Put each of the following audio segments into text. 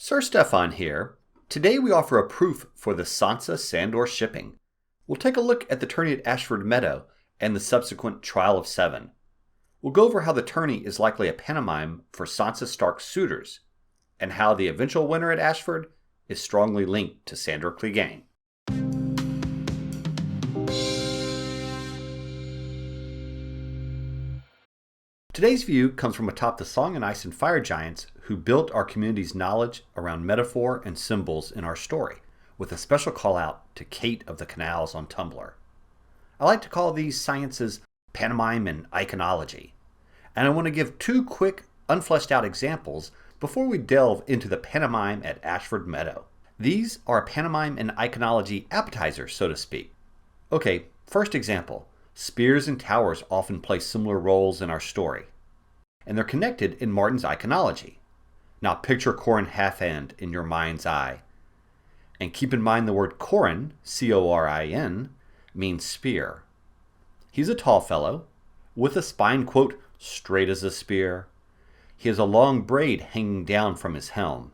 Sir Steffon here. Today we offer a proof for the Sansa Sandor shipping. We'll take a look at the tourney at Ashford Meadow and the subsequent Trial of Seven. We'll go over how the tourney is likely a pantomime for Sansa Stark's suitors, and how the eventual winner at Ashford is strongly linked to Sandor Clegane. Today's view comes from atop the Song and Ice and Fire giants who built our community's knowledge around metaphor and symbols in our story, with a special call out to Kate of the Canals on Tumblr. I like to call these sciences pantomime and iconology, and I want to give two quick, unfleshed out examples before we delve into the pantomime at Ashford Meadow. These are a pantomime and iconology appetizer, so to speak. Okay, first example. Spears and towers often play similar roles in our story, and they're connected in Martin's iconology. Now picture Qhorin Halfhand in your mind's eye, and keep in mind the word Qhorin, C-O-R-I-N, means spear. He's a tall fellow, with a spine, quote, straight as a spear. He has a long braid hanging down from his helm.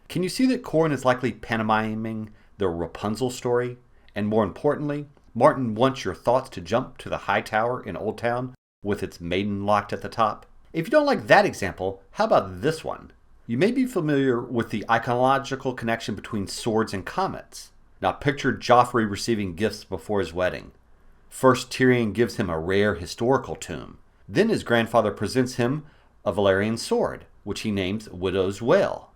Can you see that Qhorin is likely pantomiming the Rapunzel story, and more importantly, Martin wants your thoughts to jump to the high tower in Old Town with its maiden locked at the top? If you don't like that example, how about this one? You may be familiar with the iconological connection between swords and comets. Now picture Joffrey receiving gifts before his wedding. First, Tyrion gives him a rare historical tomb. Then his grandfather presents him a Valyrian sword, which he names Widow's Wail.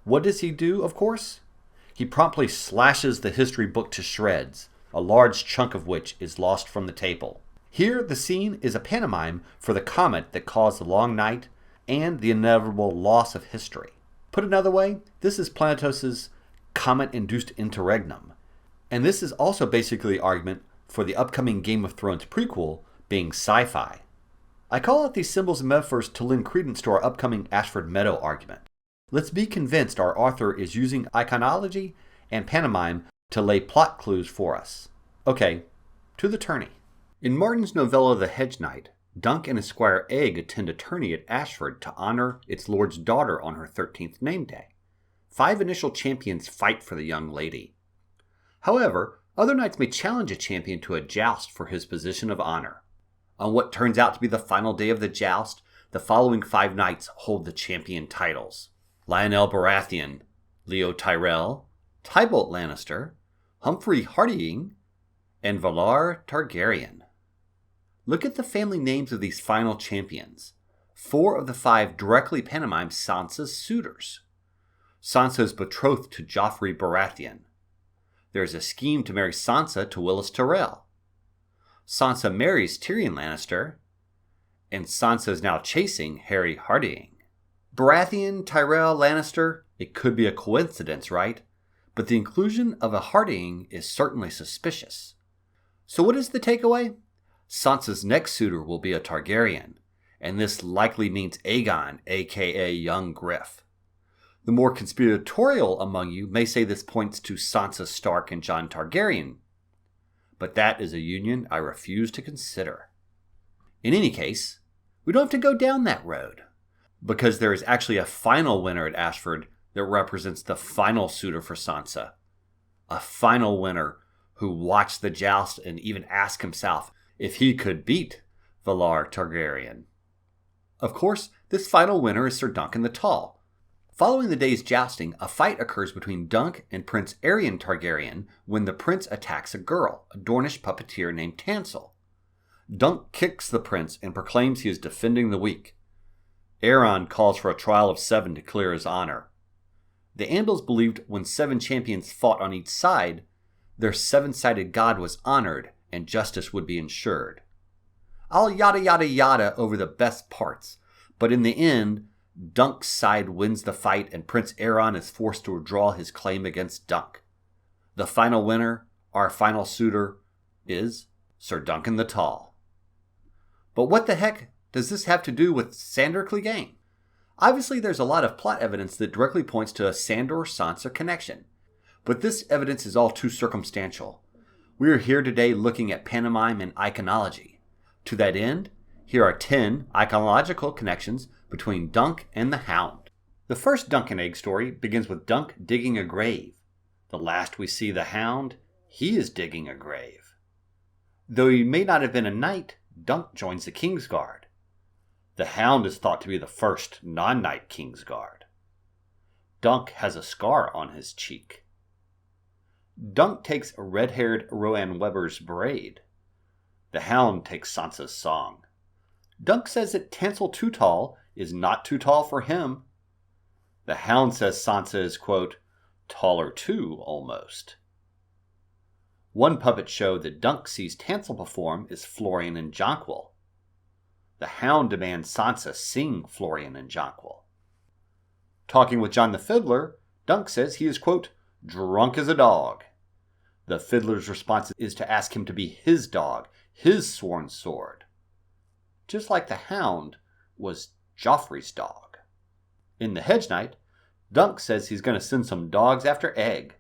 What does he do, of course? He promptly slashes the history book to shreds, a large chunk of which is lost from the table. Here, the scene is a pantomime for the comet that caused the long night and the inevitable loss of history. Put another way, this is Planetos' comet-induced interregnum. And this is also basically the argument for the upcoming Game of Thrones prequel being sci-fi. I call out these symbols and metaphors to lend credence to our upcoming Ashford Meadow argument. Let's be convinced our author is using iconology and pantomime to lay plot clues for us. Okay, to the tourney. In Martin's novella The Hedge Knight, Dunk and his squire Egg attend a tourney at Ashford to honor its lord's daughter on her 13th name day. 5 initial champions fight for the young lady. However, other knights may challenge a champion to a joust for his position of honor. On what turns out to be the final day of the joust, the following 5 knights hold the champion titles: Lionel Baratheon, Leo Tyrell, Tybalt Lannister, Humphrey Hardying, and Valar Targaryen. Look at the family names of these final champions. 4 of the 5 directly pantomime Sansa's suitors. Sansa is betrothed to Joffrey Baratheon. There is a scheme to marry Sansa to Willis Tyrell. Sansa marries Tyrion Lannister, and Sansa is now chasing Harry Hardying. Baratheon, Tyrell, Lannister, it could be a coincidence, right? But the inclusion of a Hardying is certainly suspicious. So what is the takeaway? Sansa's next suitor will be a Targaryen, and this likely means Aegon, aka Young Griff. The more conspiratorial among you may say this points to Sansa Stark and Jon Targaryen, but that is a union I refuse to consider. In any case, we don't have to go down that road, because there is actually a final winner at Ashford that represents the final suitor for Sansa. A final winner who watched the joust and even asked himself if he could beat Valar Targaryen. Of course, this final winner is Sir Duncan the Tall. Following the day's jousting, a fight occurs between Dunk and Prince Aerion Targaryen when the prince attacks a girl, a Dornish puppeteer named Tansel. Dunk kicks the prince and proclaims he is defending the weak. Aeron calls for a trial of 7 to clear his honor. The Andals believed when 7 champions fought on each side, their 7-sided god was honored and justice would be ensured. I'll yada yada yada over the best parts, but in the end, Dunk's side wins the fight and Prince Aeron is forced to withdraw his claim against Dunk. The final winner, our final suitor, is Sir Duncan the Tall. But what the heck does this have to do with Sandor Clegane? Obviously, there's a lot of plot evidence that directly points to a Sandor-Sansa connection, but this evidence is all too circumstantial. We are here today looking at pantomime and iconology. To that end, here are 10 iconological connections between Dunk and the Hound. The first Dunk and Egg story begins with Dunk digging a grave. The last we see the Hound, he is digging a grave. Though he may not have been a knight, Dunk joins the Kingsguard. The Hound is thought to be the first non-knight Kingsguard. Dunk has a scar on his cheek. Dunk takes red-haired Rowan Webber's braid. The Hound takes Sansa's song. Dunk says that Tansel Too Tall is not too tall for him. The Hound says Sansa is, quote, taller too, almost. One puppet show that Dunk sees Tansel perform is Florian and Jonquil. The Hound demands Sansa sing Florian and Jonquil. Talking with John the Fiddler, Dunk says he is, quote, drunk as a dog. The Fiddler's response is to ask him to be his dog, his sworn sword. Just like the Hound was Joffrey's dog. In The Hedge Knight, Dunk says he's going to send some dogs after Egg.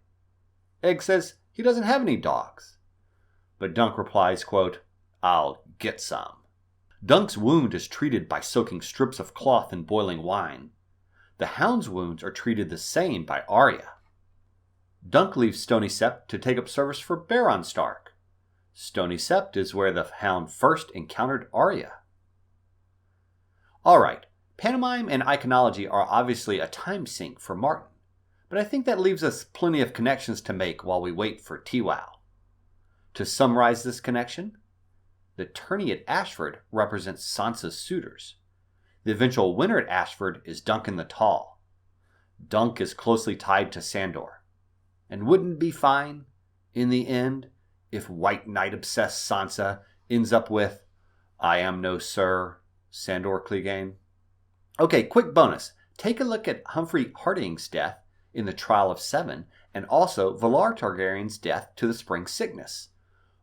Egg says he doesn't have any dogs. But Dunk replies, quote, I'll get some. Dunk's wound is treated by soaking strips of cloth in boiling wine. The Hound's wounds are treated the same by Arya. Dunk leaves Stony Sept to take up service for Baron Stark. Stony Sept is where the Hound first encountered Arya. Alright, pantomime and iconology are obviously a time sink for Martin, but I think that leaves us plenty of connections to make while we wait for TWOW. To summarize this connection, the tourney at Ashford represents Sansa's suitors. The eventual winner at Ashford is Duncan the Tall. Dunk is closely tied to Sandor. And wouldn't it be fine, in the end, if White Knight-obsessed Sansa ends up with, I am no Sir, Sandor Clegane? Okay, quick bonus. Take a look at Humphrey Hardyng's death in the Trial of Seven, and also Valar Targaryen's death to the spring sickness.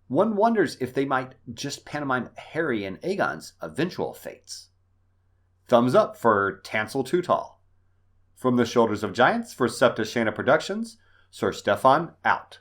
One wonders if they might just pantomime Harry and Aegon's eventual fates. Thumbs up for Tansel Too Tall. From the Shoulders of Giants for Septa Shaena Productions, Sir Steffon out.